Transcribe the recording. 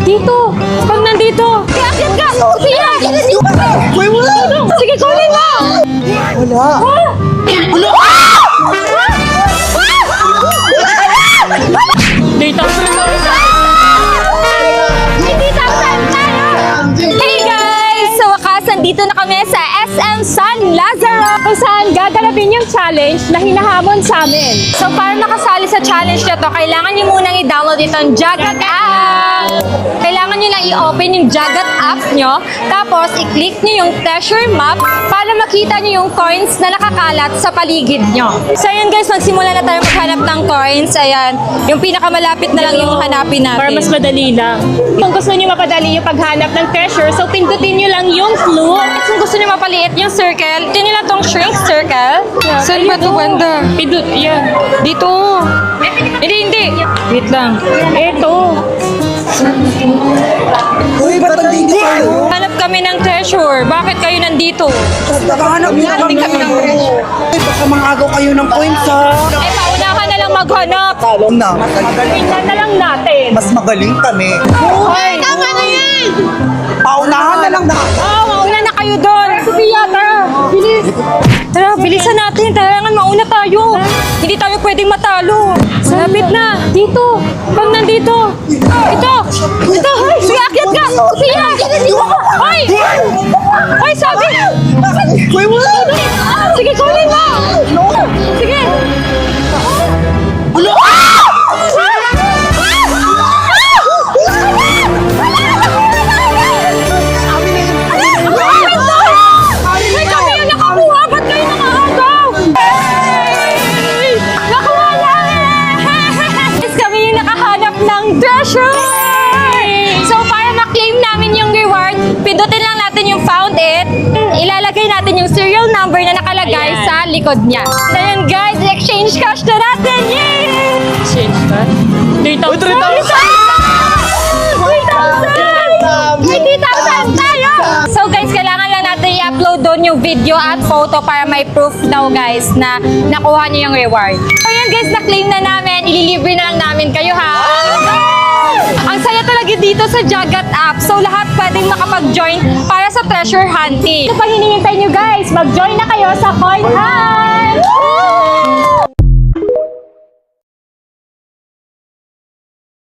Dito! Pag nandito! Iakyat ka! Sofia! Uy, wala! Sige, kunin mo! Wala! Wala! Dito! Hey guys! Sa wakas, nandito na kami sa SM San Lazaro kung saan gaganapin yung challenge na hinahamon sa amin. So para makasali sa challenge na to, kailangan nyo munang i-download itong Jagat app. Kailangan nyo lang i-open yung Jagat app nyo, tapos i-click nyo yung treasure map para makita nyo yung coins na nakakalat sa paligid nyo. So ayun guys, magsimula na tayo maghanap ng coins. Ayan, yung pinakamalapit na lang yung hanapin natin. Para mas madali lang. Kung gusto niyo mapadali yung paghanap ng treasure, so pindutin niyo lang yung clue. Kung gusto nyo mapaliit yung circle, ito nyo lang tong shrink circle. Saan ba ito banda? Pindut, yan. Dito. Hindi. Wait lang. Eto. Uy, ba't nandito kayo? Hanap kami ng treasure. Bakit kayo nandito? Nakahanap niyo kami. Uy, baka mangagaw kayo ng coins ha. Eh, paunahan na lang maghanap. Talong na. Tingnan na lang natin. Mas magaling kami. Ay, tama na yan! Paunahan na lang na. Oh, mauna na kayo doon. Sophia, tara. Bilis. Tara, bilisan natin. Kailangan mauna tayo. Hindi tayo pwedeng matalo. Malapit na. Dito. Pag nandito. Ito. Ito. Sige, akyat ka. Sophia. Ay! Ay, sabi. Uy, wala! Sige, kunin mo. Sige. Wala! Ay, kami yung nakakuha! Ba't kayo nakahagaw? Hey! Nakuha namin! Yes, kami yung nakahanap ng treasure! So, para ma-claim namin yung reward, pindutin lang natin yung found it. Ilalagay natin yung serial number na nakalagay Ayan. sa likod niya. Then guys, exchange cash na natin! Yay! Change ka? 3,000. 3,000 tayo! So guys, kailangan lang natin i-upload doon yung video at photo para may proof daw guys na nakuha niyo yung reward. So yun guys, na-claim na namin. Ililibre na lang namin kayo ha. Ang saya talaga dito sa Jagat app. So lahat pwedeng makapag-join para sa treasure hunting. Ano pa hinihintay nyo guys? Mag-join na kayo sa Coin Hunt!